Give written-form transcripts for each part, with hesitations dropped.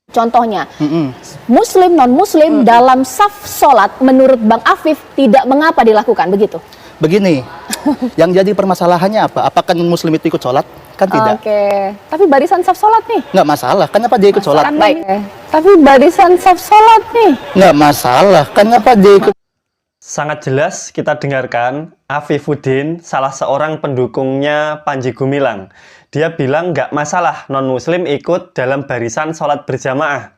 Contohnya, Muslim, non-Muslim dalam saf sholat menurut Bang Afif tidak mengapa dilakukan, begitu? Begini, yang jadi permasalahannya apa? Apakah non-Muslim itu ikut sholat? Kan tidak. Oke, tapi barisan saf sholat nih. Nggak masalah, kenapa dia ikut sholat? Baik, tapi barisan saf sholat nih. Nggak masalah, kenapa dia ikut? Sangat jelas kita dengarkan Afifuddin, salah seorang pendukungnya Panji Gumilang. Dia bilang nggak masalah non-muslim ikut dalam barisan sholat berjamaah.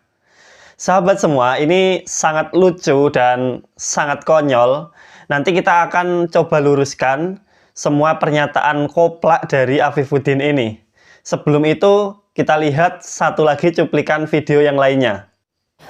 Sahabat semua, ini sangat lucu dan sangat konyol. Nanti kita akan coba luruskan semua pernyataan koplak dari Afifuddin ini. Sebelum itu, kita lihat satu lagi cuplikan video yang lainnya.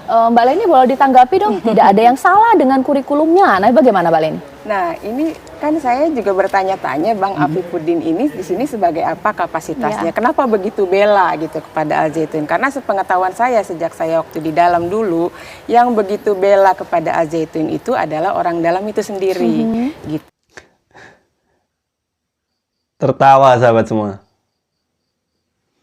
Mbak Leni boleh ditanggapi dong, tidak ada yang salah dengan kurikulumnya. Nah, bagaimana Mbak Leni? Nah, ini kan saya juga bertanya-tanya Bang Afifuddin ini di sini sebagai apa kapasitasnya? Kenapa begitu bela gitu kepada Al Zaitun? Karena sepengetahuan saya sejak saya waktu di dalam dulu, yang begitu bela kepada Al Zaitun itu adalah orang dalam itu sendiri. Gitu. Tertawa sahabat semua.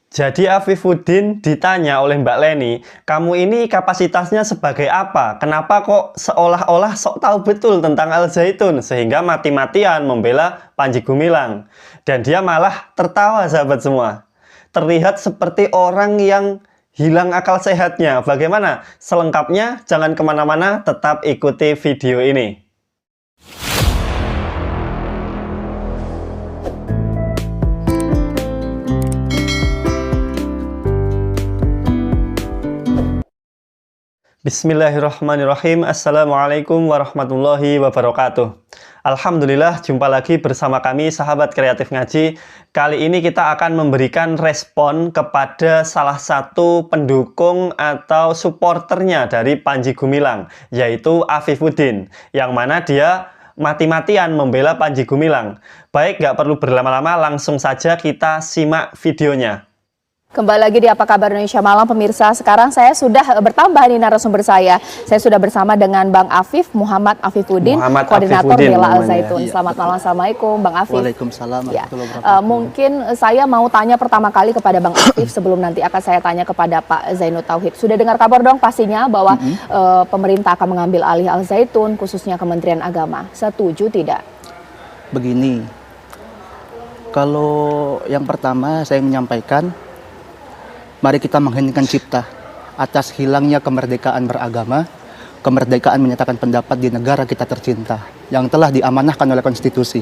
Jadi Afifuddin ditanya oleh Mbak Leni, kamu ini kapasitasnya sebagai apa? Kenapa kok seolah-olah sok tahu betul tentang Al Zaitun sehingga mati-matian membela Panji Gumilang? Dan dia malah tertawa sahabat semua. Terlihat seperti orang yang hilang akal sehatnya. Bagaimana? Selengkapnya jangan kemana-mana, tetap ikuti video ini. Bismillahirrahmanirrahim. Assalamualaikum warahmatullahi wabarakatuh. Alhamdulillah, jumpa lagi bersama kami sahabat kreatif ngaji. Kali ini kita akan memberikan respon kepada salah satu pendukung atau supporternya dari Panji Gumilang, yaitu Afifuddin, yang mana dia mati-matian membela Panji Gumilang. Baik, gak perlu berlama-lama, langsung saja kita simak videonya. Kembali lagi di Apa Kabar Indonesia Malam, pemirsa. Sekarang saya sudah bertambah nih narasumber saya. Saya sudah bersama dengan Bang Afif, Muhammad Afifuddin, koordinator Bela Al Zaitun. Selamat malam, Assalamualaikum Bang Afif. Waalaikumsalam. Ya. Mungkin saya mau tanya pertama kali kepada Bang Afif sebelum nanti akan saya tanya kepada Pak Zainud Tauhid. Sudah dengar kabar dong pastinya bahwa pemerintah akan mengambil alih Al Zaitun, khususnya Kementerian Agama. Setuju tidak? Begini, kalau yang pertama saya menyampaikan, mari kita mengheningkan cipta atas hilangnya kemerdekaan beragama, kemerdekaan menyatakan pendapat di negara kita tercinta yang telah diamanahkan oleh konstitusi.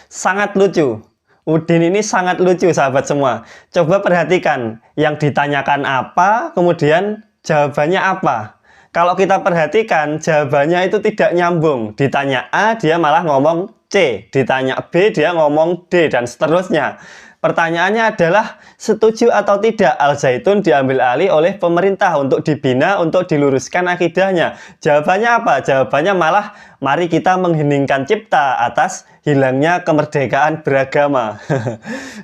Sangat lucu. Udin ini sangat lucu sahabat semua. Coba perhatikan yang ditanyakan apa, kemudian jawabannya apa. Kalau kita perhatikan jawabannya itu tidak nyambung. Ditanya A, dia malah ngomong C. Ditanya B, dia ngomong D, dan seterusnya. Pertanyaannya adalah setuju atau tidak Al Zaitun diambil alih oleh pemerintah untuk dibina, untuk diluruskan akidahnya. Jawabannya apa? Jawabannya malah mari kita mengheningkan cipta atas hilangnya kemerdekaan beragama.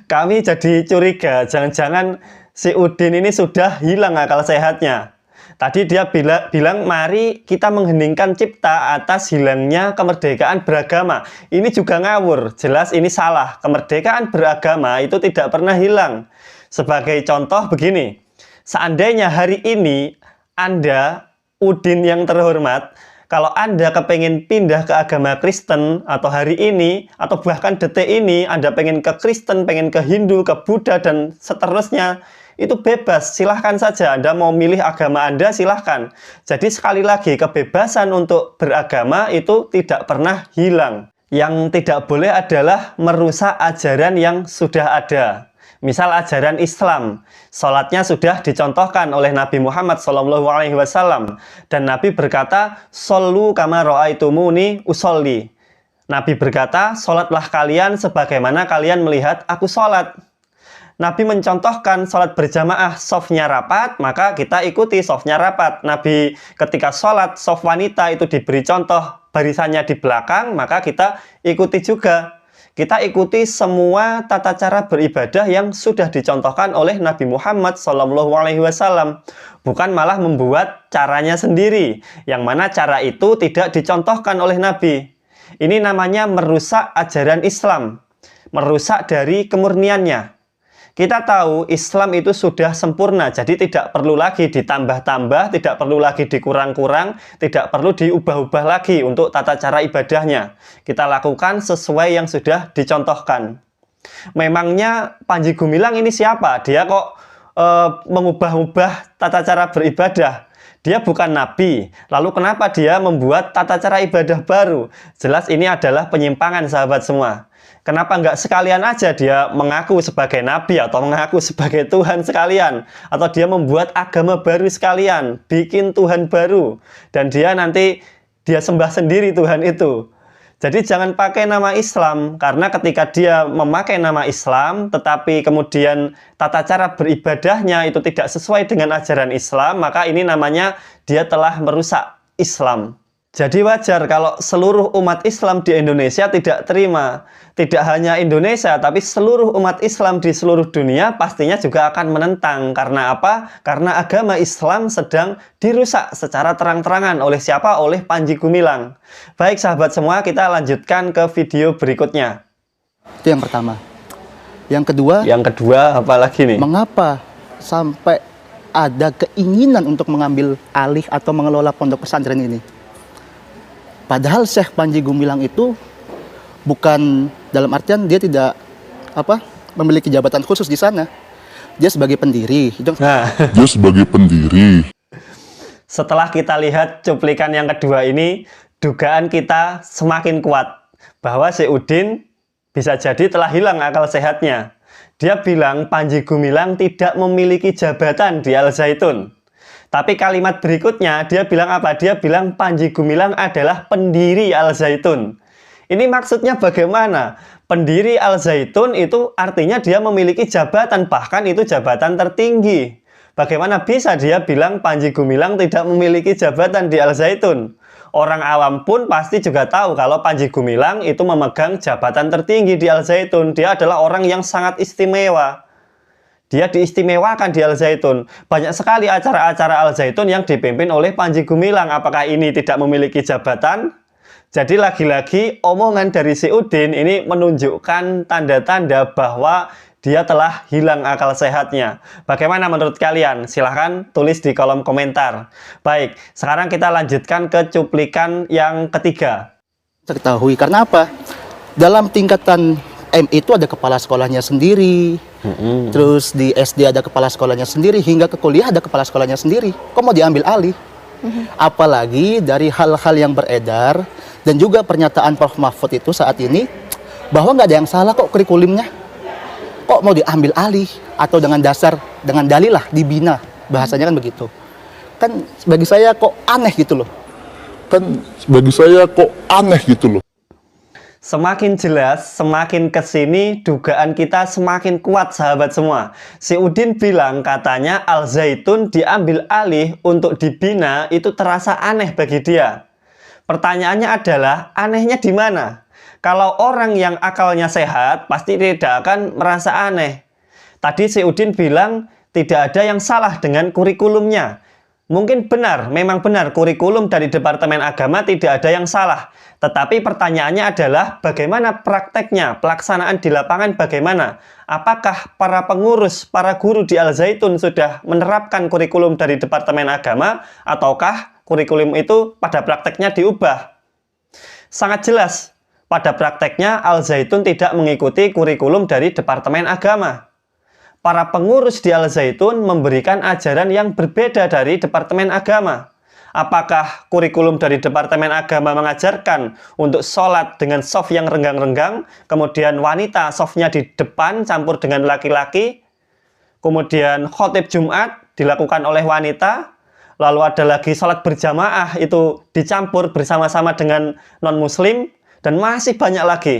Kami jadi curiga, jangan-jangan si Udin ini sudah hilang akal sehatnya. Tadi dia bilang mari kita mengheningkan cipta atas hilangnya kemerdekaan beragama. Ini juga ngawur, jelas ini salah. Kemerdekaan beragama itu tidak pernah hilang. Sebagai contoh begini, seandainya hari ini Anda, Udin yang terhormat, kalau Anda kepengen pindah ke agama Kristen atau hari ini, atau bahkan detik ini Anda pengen ke Kristen, pengen ke Hindu, ke Buddha, dan seterusnya, itu bebas, silahkan saja. Anda mau milih agama Anda, silahkan. Jadi sekali lagi, kebebasan untuk beragama itu tidak pernah hilang. Yang tidak boleh adalah merusak ajaran yang sudah ada. Misal ajaran Islam, sholatnya sudah dicontohkan oleh Nabi Muhammad SAW. Dan Nabi berkata, "Shollu kama ra'aitumuni usolli." Nabi berkata, sholatlah kalian sebagaimana kalian melihat aku sholat. Nabi mencontohkan sholat berjamaah, sofnya rapat, maka kita ikuti sofnya rapat. Nabi ketika sholat, sof wanita itu diberi contoh, barisannya di belakang, maka kita ikuti juga. Kita ikuti semua tata cara beribadah yang sudah dicontohkan oleh Nabi Muhammad SAW. Bukan malah membuat caranya sendiri, yang mana cara itu tidak dicontohkan oleh Nabi. Ini namanya merusak ajaran Islam, merusak dari kemurniannya. Kita tahu Islam itu sudah sempurna, jadi tidak perlu lagi ditambah-tambah, tidak perlu lagi dikurang-kurang, tidak perlu diubah-ubah lagi untuk tata cara ibadahnya. Kita lakukan sesuai yang sudah dicontohkan. Memangnya Panji Gumilang ini siapa? Dia kok mengubah-ubah tata cara beribadah? Dia bukan nabi. Lalu kenapa dia membuat tata cara ibadah baru? Jelas ini adalah penyimpangan, sahabat semua. Kenapa nggak sekalian aja dia mengaku sebagai nabi atau mengaku sebagai Tuhan sekalian? Atau dia membuat agama baru sekalian, bikin Tuhan baru. Dan dia nanti dia sembah sendiri Tuhan itu. Jadi jangan pakai nama Islam, karena ketika dia memakai nama Islam, tetapi kemudian tata cara beribadahnya itu tidak sesuai dengan ajaran Islam, maka ini namanya dia telah merusak Islam. Jadi wajar kalau seluruh umat Islam di Indonesia tidak terima. Tidak hanya Indonesia, tapi seluruh umat Islam di seluruh dunia pastinya juga akan menentang. Karena apa? Karena agama Islam sedang dirusak secara terang-terangan oleh siapa? Oleh Panji Gumilang. Baik sahabat semua, kita lanjutkan ke video berikutnya. Itu yang pertama. Yang kedua, apa lagi nih? mengapa sampai ada keinginan untuk mengambil alih atau mengelola pondok pesantren ini? Padahal Syekh Panji Gumilang itu bukan, dalam artian dia tidak memiliki jabatan khusus di sana. Dia sebagai pendiri. Dia sebagai pendiri. Setelah kita lihat cuplikan yang kedua ini, dugaan kita semakin kuat bahwa Syekh Udin bisa jadi telah hilang akal sehatnya. Dia bilang Panji Gumilang tidak memiliki jabatan di Al Zaitun. Tapi kalimat berikutnya dia bilang apa? Dia bilang Panji Gumilang adalah pendiri Al Zaitun. Ini maksudnya bagaimana? Pendiri Al Zaitun itu artinya dia memiliki jabatan, bahkan itu jabatan tertinggi. Bagaimana bisa dia bilang Panji Gumilang tidak memiliki jabatan di Al Zaitun? Orang awam pun pasti juga tahu kalau Panji Gumilang itu memegang jabatan tertinggi di Al Zaitun. Dia adalah orang yang sangat istimewa. Dia diistimewakan di Al Zaitun. Banyak sekali acara-acara Al Zaitun yang dipimpin oleh Panji Gumilang. Apakah ini tidak memiliki jabatan? Jadi lagi-lagi omongan dari Syekh Udin ini menunjukkan tanda-tanda bahwa dia telah hilang akal sehatnya. Bagaimana menurut kalian? Silahkan tulis di kolom komentar. Baik, sekarang kita lanjutkan ke cuplikan yang ketiga. Kita ketahui karena apa? Dalam tingkatan MI itu ada kepala sekolahnya sendiri. Terus di SD ada kepala sekolahnya sendiri, hingga ke kuliah ada kepala sekolahnya sendiri. Kok mau diambil alih? Apalagi dari hal-hal yang beredar dan juga pernyataan Prof. Mahfud itu saat ini bahwa nggak ada yang salah kok kurikulumnya. Kok mau diambil alih atau dengan dalil lah dibina, bahasanya kan begitu. Kan bagi saya kok aneh gitu loh. Semakin jelas, semakin kesini dugaan kita semakin kuat sahabat semua. Syekh Udin bilang katanya Al Zaitun diambil alih untuk dibina itu terasa aneh bagi dia. Pertanyaannya adalah anehnya di mana? Kalau orang yang akalnya sehat pasti tidak akan merasa aneh. Tadi Syekh Udin bilang tidak ada yang salah dengan kurikulumnya. Mungkin benar, memang benar kurikulum dari Departemen Agama tidak ada yang salah. Tetapi pertanyaannya adalah bagaimana prakteknya, pelaksanaan di lapangan bagaimana? Apakah para pengurus, para guru di Al Zaitun sudah menerapkan kurikulum dari Departemen Agama ataukah kurikulum itu pada prakteknya diubah? Sangat jelas, pada prakteknya Al Zaitun tidak mengikuti kurikulum dari Departemen Agama. Para pengurus di Al Zaitun memberikan ajaran yang berbeda dari Departemen Agama. Apakah kurikulum dari Departemen Agama mengajarkan untuk sholat dengan shaf yang renggang-renggang, kemudian wanita shafnya di depan campur dengan laki-laki, kemudian khotib Jumat dilakukan oleh wanita, lalu ada lagi sholat berjamaah itu dicampur bersama-sama dengan non-muslim, dan masih banyak lagi.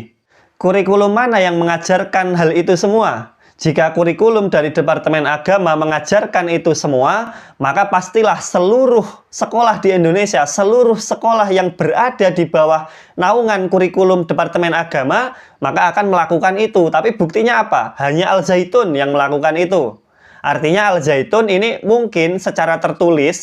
Kurikulum mana yang mengajarkan hal itu semua? Jika kurikulum dari Departemen Agama mengajarkan itu semua, maka pastilah seluruh sekolah di Indonesia, seluruh sekolah yang berada di bawah naungan kurikulum Departemen Agama, maka akan melakukan itu. Tapi buktinya apa? Hanya Al Zaitun yang melakukan itu. Artinya Al Zaitun ini mungkin secara tertulis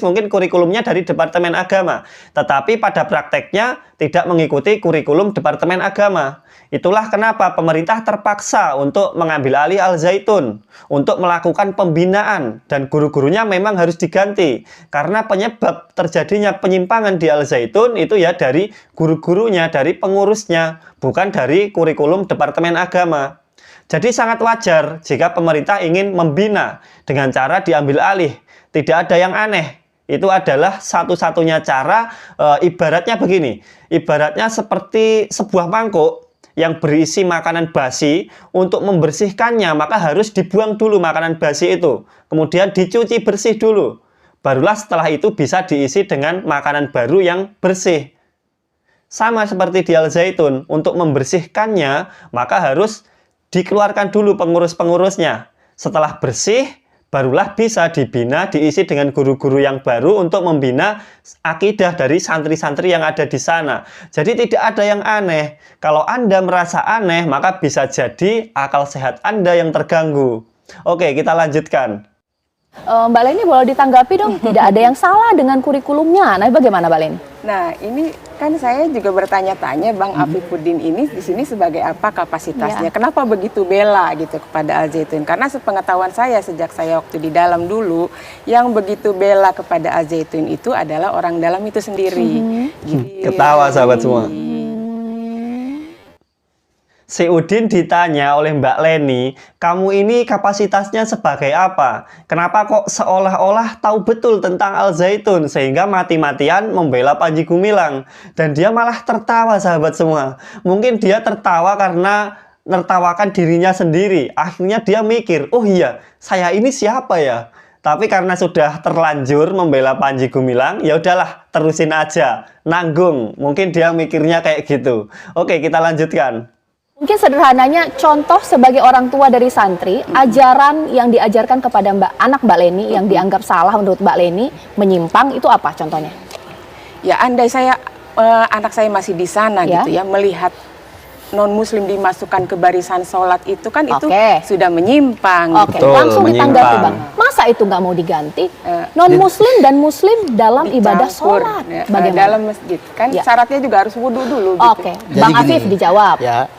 mungkin kurikulumnya dari Departemen Agama, tetapi pada prakteknya tidak mengikuti kurikulum Departemen Agama. Itulah kenapa pemerintah terpaksa untuk mengambil alih Al Zaitun, untuk melakukan pembinaan, dan guru-gurunya memang harus diganti. Karena penyebab terjadinya penyimpangan di Al Zaitun itu ya dari guru-gurunya, dari pengurusnya, bukan dari kurikulum Departemen Agama. Jadi sangat wajar jika pemerintah ingin membina dengan cara diambil alih. Tidak ada yang aneh. Itu adalah satu-satunya cara, ibaratnya begini. Ibaratnya seperti sebuah mangkuk yang berisi makanan basi. Untuk membersihkannya maka harus dibuang dulu makanan basi itu. Kemudian dicuci bersih dulu. Barulah setelah itu bisa diisi dengan makanan baru yang bersih. Sama seperti di Al Zaitun, untuk membersihkannya maka harus dikeluarkan dulu pengurus-pengurusnya. Setelah bersih, barulah bisa dibina, diisi dengan guru-guru yang baru untuk membina akidah dari santri-santri yang ada di sana. Jadi tidak ada yang aneh. Kalau Anda merasa aneh, maka bisa jadi akal sehat Anda yang terganggu. Oke, kita lanjutkan. Mbak Leni boleh ditanggapi dong, tidak ada yang salah dengan kurikulumnya. Nah, bagaimana Mbak Leni? Nah, ini kan saya juga bertanya-tanya Bang Afifuddin ini di sini sebagai apa kapasitasnya? Kenapa begitu bela gitu kepada Al Zaitun? Karena sepengetahuan saya sejak saya waktu di dalam dulu, yang begitu bela kepada Al Zaitun itu adalah orang dalam itu sendiri. Ketawa sahabat semua. Si Udin ditanya oleh Mbak Leni, kamu ini kapasitasnya sebagai apa? Kenapa kok seolah-olah tahu betul tentang Al Zaitun sehingga mati-matian membela Panji Gumilang? Dan dia malah tertawa sahabat semua. Mungkin dia tertawa karena nertawakan dirinya sendiri. Akhirnya dia mikir, oh iya, saya ini siapa ya? Tapi karena sudah terlanjur membela Panji Gumilang, ya udahlah, terusin aja, nanggung. Mungkin dia mikirnya kayak gitu. Oke, kita lanjutkan. Mungkin sederhananya, contoh sebagai orang tua dari santri, ajaran yang diajarkan kepada anak Mbak Leni yang dianggap salah menurut Mbak Leni, menyimpang, itu apa contohnya? Ya, andai saya anak saya masih di sana gitu ya, melihat non-muslim dimasukkan ke barisan sholat itu kan itu sudah menyimpang. Oke, Betul, langsung ditanggapi menyimpang. Bang. Masa itu nggak mau diganti? Non-muslim dan muslim dalam ibadah sholat. Bagaimana? Dalam masjid kan syaratnya juga harus wudhu dulu. Oke, Bang Afif dijawab. Ya,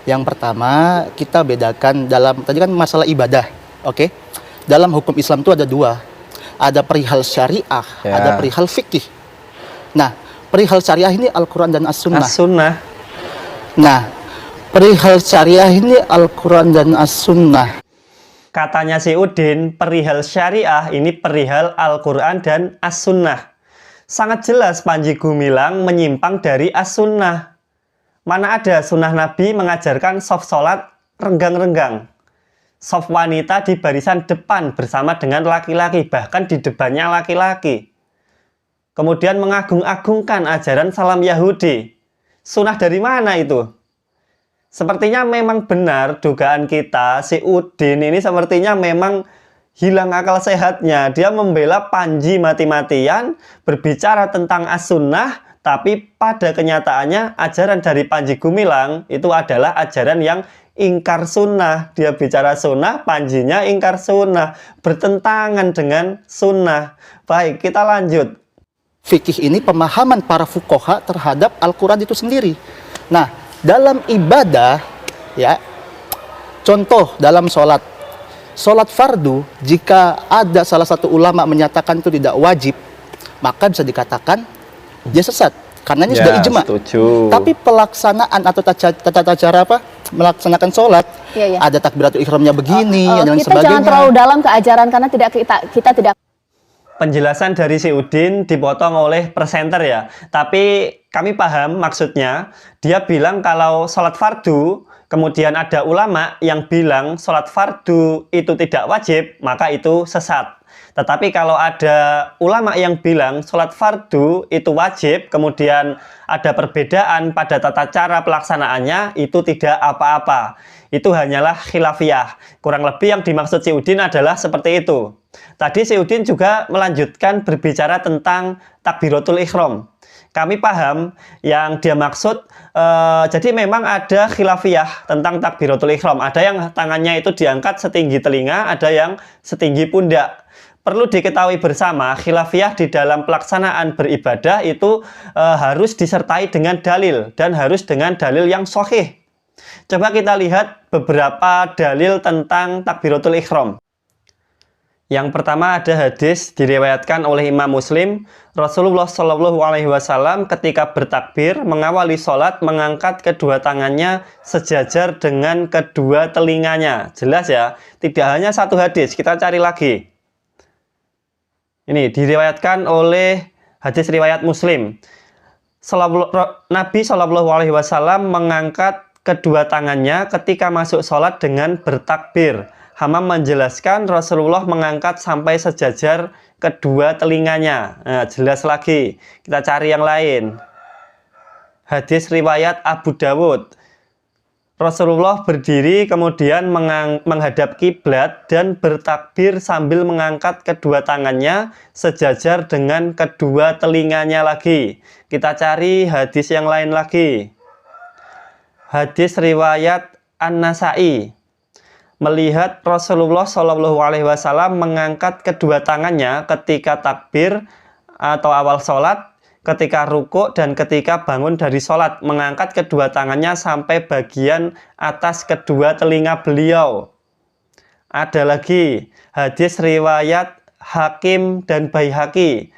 yang pertama kita bedakan dalam tadi kan masalah ibadah, oke? Dalam hukum Islam itu ada dua, ada perihal syariah, ada perihal fikih. Nah, perihal syariah ini Al-Quran dan As-Sunnah. As-Sunnah. Nah, perihal syariah ini Al-Quran dan As-Sunnah. Katanya si Udin, perihal syariah ini perihal Al-Quran dan As-Sunnah. Sangat jelas Panji Gumilang menyimpang dari As-Sunnah. Mana ada sunnah Nabi mengajarkan soft sholat renggang-renggang. Soft wanita di barisan depan bersama dengan laki-laki, bahkan di depannya laki-laki. Kemudian mengagung-agungkan ajaran salam Yahudi. Sunnah dari mana itu? Sepertinya memang benar dugaan kita, si Udin ini sepertinya memang hilang akal sehatnya. Dia membela Panji mati-matian, berbicara tentang As-Sunnah, tapi pada kenyataannya ajaran dari Panji Gumilang itu adalah ajaran yang ingkar sunnah. Dia bicara sunnah, Panjinya ingkar sunnah, bertentangan dengan sunnah. Baik, kita lanjut. Fikih ini pemahaman para fuqaha terhadap Al-Quran itu sendiri. Nah, dalam ibadah, ya, contoh dalam sholat fardu, jika ada salah satu ulama menyatakan itu tidak wajib, maka bisa dikatakan dia sesat, karena ini sudah ijma. Setuju. Tapi pelaksanaan atau tata cara apa melaksanakan sholat, ada takbiratul ihramnya begini dan kita sebagainya. jangan terlalu dalam ke ajaran karena kita tidak. Penjelasan dari si Udin dipotong oleh presenter ya. Tapi kami paham maksudnya. Dia bilang kalau sholat fardu, kemudian ada ulama yang bilang sholat fardu itu tidak wajib, maka itu sesat. Tetapi kalau ada ulama yang bilang sholat fardu itu wajib, kemudian ada perbedaan pada tata cara pelaksanaannya, itu tidak apa-apa. Itu hanyalah khilafiyah. Kurang lebih yang dimaksud si Udin adalah seperti itu. Tadi si Udin juga melanjutkan berbicara tentang takbiratul ihram. Kami paham yang dia maksud, jadi memang ada khilafiyah tentang takbiratul ihram. Ada yang tangannya itu diangkat setinggi telinga, ada yang setinggi pundak. Perlu diketahui bersama, khilafiyah di dalam pelaksanaan beribadah itu harus disertai dengan dalil dan harus dengan dalil yang sahih. Coba kita lihat beberapa dalil tentang takbiratul ihram. Yang pertama ada hadis diriwayatkan oleh Imam Muslim, Rasulullah Shallallahu Alaihi Wasallam ketika bertakbir mengawali sholat mengangkat kedua tangannya sejajar dengan kedua telinganya. Jelas ya, tidak hanya satu hadis, kita cari lagi. Ini diriwayatkan oleh hadis riwayat Muslim. Nabi Shallallahu Alaihi Wasallam mengangkat kedua tangannya ketika masuk sholat dengan bertakbir. Hammam menjelaskan Rasulullah mengangkat sampai sejajar kedua telinganya. Nah, jelas lagi. Kita cari yang lain. Hadis riwayat Abu Dawud. Rasulullah berdiri kemudian menghadap kiblat dan bertakbir sambil mengangkat kedua tangannya sejajar dengan kedua telinganya lagi. Kita cari hadis yang lain lagi. Hadis riwayat An-Nasai. Melihat Rasulullah Shallallahu Alaihi Wasallam mengangkat kedua tangannya ketika takbir atau awal sholat, ketika rukuk dan ketika bangun dari sholat, mengangkat kedua tangannya sampai bagian atas kedua telinga beliau. Ada lagi hadis riwayat Hakim dan Baihaqi.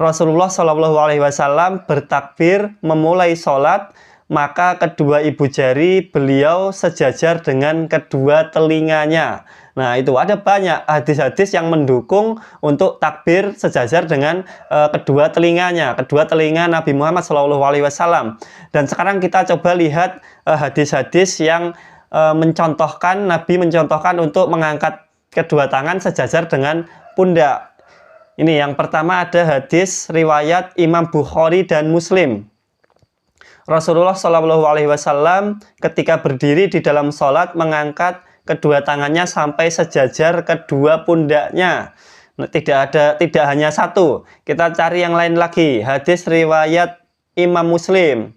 Rasulullah Shallallahu Alaihi Wasallam bertakbir memulai sholat, maka kedua ibu jari beliau sejajar dengan kedua telinganya. Nah, itu ada banyak hadis-hadis yang mendukung untuk takbir sejajar dengan kedua telinganya, kedua telinga Nabi Muhammad SAW. Dan sekarang kita coba lihat hadis-hadis yang mencontohkan, Nabi mencontohkan untuk mengangkat kedua tangan sejajar dengan pundak. Ini yang pertama ada hadis riwayat Imam Bukhari dan Muslim. Rasulullah SAW ketika berdiri di dalam sholat mengangkat kedua tangannya sampai sejajar kedua pundaknya. Tidak hanya satu. Kita cari yang lain lagi. Hadis riwayat Imam Muslim.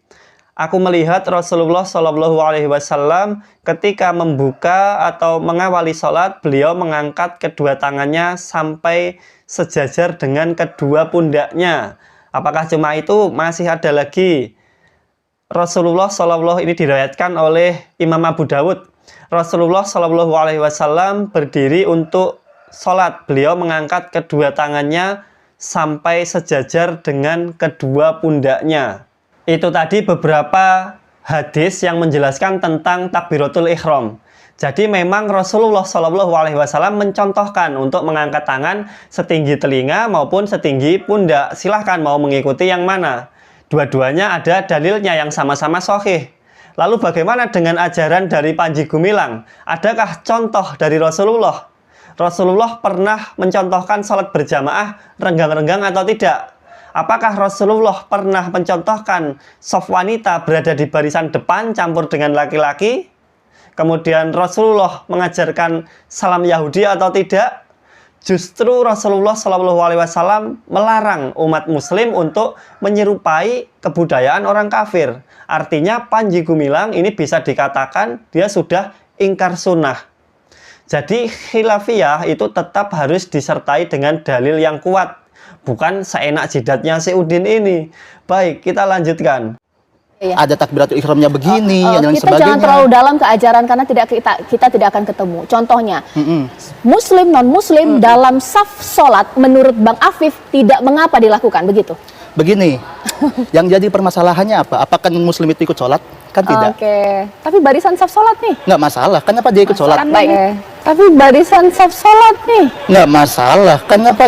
Aku melihat Rasulullah SAW ketika membuka atau mengawali sholat, beliau mengangkat kedua tangannya sampai sejajar dengan kedua pundaknya. Apakah cuma itu? Masih ada lagi. Rasulullah SAW ini diriwayatkan oleh Imam Abu Dawud. Rasulullah SAW berdiri untuk sholat. Beliau mengangkat kedua tangannya sampai sejajar dengan kedua pundaknya. Itu tadi beberapa hadis yang menjelaskan tentang takbiratul ihram. Jadi memang Rasulullah SAW mencontohkan untuk mengangkat tangan setinggi telinga maupun setinggi pundak. Silahkan mau mengikuti yang mana. Dua-duanya ada dalilnya yang sama-sama sahih. Lalu bagaimana dengan ajaran dari Panji Gumilang? Adakah contoh dari Rasulullah? Rasulullah pernah mencontohkan sholat berjamaah renggang-renggang atau tidak? Apakah Rasulullah pernah mencontohkan saf wanita berada di barisan depan campur dengan laki-laki? Kemudian Rasulullah mengajarkan salam Yahudi atau tidak? Justru Rasulullah SAW melarang umat muslim untuk menyerupai kebudayaan orang kafir. Artinya Panji Gumilang ini bisa dikatakan dia sudah ingkar sunnah. Jadi khilafiyah itu tetap harus disertai dengan dalil yang kuat. Bukan seenak jidatnya si Udin ini. Baik, kita lanjutkan. Iya. Ada takbiratul ihramnya begini, dan kita sebagainya. jangan terlalu dalam ke ajaran karena kita tidak akan ketemu. Contohnya, Muslim non-Muslim dalam saf sholat menurut Bang Afif tidak mengapa dilakukan begitu. Begini, yang jadi permasalahannya apa? Apakah Muslim itu ikut sholat? Kan tidak. Oke, tapi barisan saf sholat nih. Nggak masalah. Kenapa dia ikut sholat? Baik. Tapi barisan saf sholat nih. Nggak masalah. Kenapa?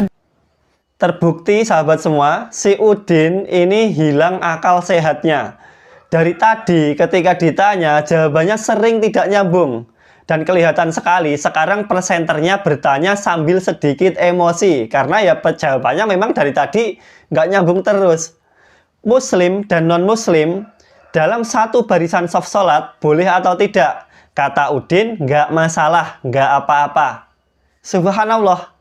Terbukti sahabat semua, si Udin ini hilang akal sehatnya. Dari tadi ketika ditanya, jawabannya sering tidak nyambung. Dan kelihatan sekali sekarang presenternya bertanya sambil sedikit emosi. Karena ya jawabannya memang dari tadi nggak nyambung terus. Muslim dan non-muslim dalam satu barisan saf sholat boleh atau tidak? Kata Udin, nggak masalah, nggak apa-apa. Subhanallah.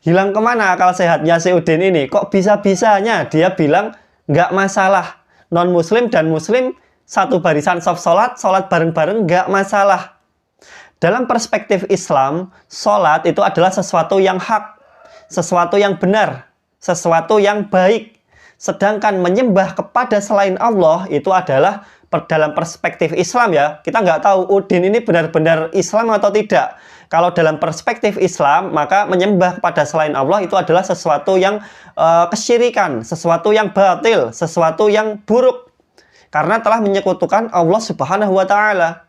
Hilang kemana akal sehatnya si Udin ini? Kok bisa-bisanya dia bilang nggak masalah. Non-muslim dan muslim satu barisan saf sholat bareng-bareng nggak masalah. Dalam perspektif Islam, sholat itu adalah sesuatu yang hak, sesuatu yang benar, sesuatu yang baik. Sedangkan menyembah kepada selain Allah itu adalah dalam perspektif Islam ya. Kita nggak tahu Udin ini benar-benar Islam atau tidak. Kalau dalam perspektif Islam, maka menyembah kepada selain Allah itu adalah sesuatu yang kesyirikan, sesuatu yang batil, sesuatu yang buruk. Karena telah menyekutukan Allah Subhanahu wa Ta'ala.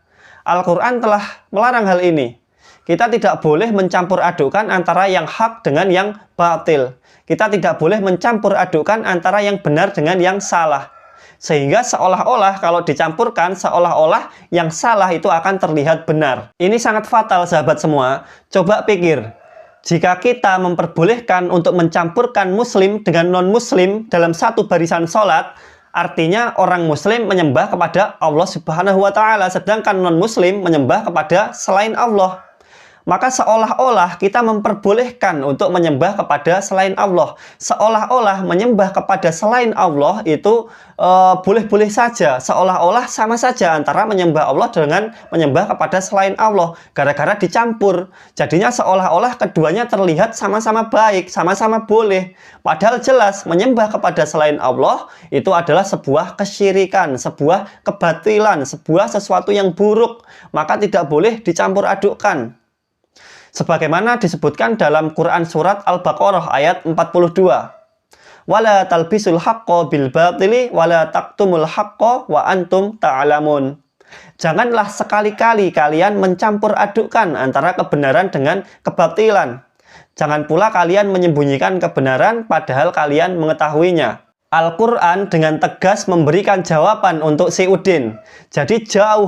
Al-Quran telah melarang hal ini. Kita tidak boleh mencampur adukan antara yang hak dengan yang batil. Kita tidak boleh mencampur adukan antara yang benar dengan yang salah. Sehingga seolah-olah kalau dicampurkan, seolah-olah yang salah itu akan terlihat benar. Ini sangat fatal sahabat semua. Coba pikir, jika kita memperbolehkan untuk mencampurkan muslim dengan non-muslim dalam satu barisan sholat, artinya orang muslim menyembah kepada Allah Subhanahu wa Ta'ala, sedangkan non-muslim menyembah kepada selain Allah. Maka seolah-olah kita memperbolehkan untuk menyembah kepada selain Allah. Seolah-olah menyembah kepada selain Allah itu boleh-boleh saja. Seolah-olah sama saja antara menyembah Allah dengan menyembah kepada selain Allah. Gara-gara dicampur. Jadinya seolah-olah keduanya terlihat sama-sama baik, sama-sama boleh. Padahal jelas menyembah kepada selain Allah itu adalah sebuah kesyirikan, sebuah kebatilan, sebuah sesuatu yang buruk. Maka tidak boleh dicampur adukkan. Sebagaimana disebutkan dalam Quran Surat Al-Baqarah ayat 42. Wala talbisul haqqo bil batili wala taktumul haqqo wa antum ta'lamun. Janganlah sekali-kali kalian mencampur adukkan antara kebenaran dengan kebatilan. Jangan pula kalian menyembunyikan kebenaran padahal kalian mengetahuinya. Al-Quran dengan tegas memberikan jawaban untuk si Udin. Jadi jauh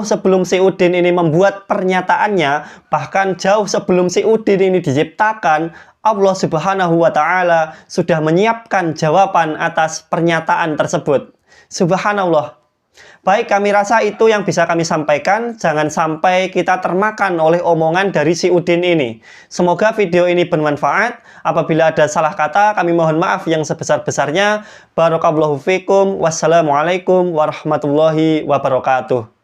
sebelum si Udin ini membuat pernyataannya, bahkan jauh sebelum si Udin ini diciptakan, Allah Subhanahu wa Ta'ala sudah menyiapkan jawaban atas pernyataan tersebut. Subhanallah. Baik, kami rasa itu yang bisa kami sampaikan. Jangan sampai kita termakan oleh omongan dari si Udin ini. Semoga video ini bermanfaat. Apabila ada salah kata, kami mohon maaf yang sebesar-besarnya. Barakallahu fikum. Wassalamualaikum warahmatullahi wabarakatuh.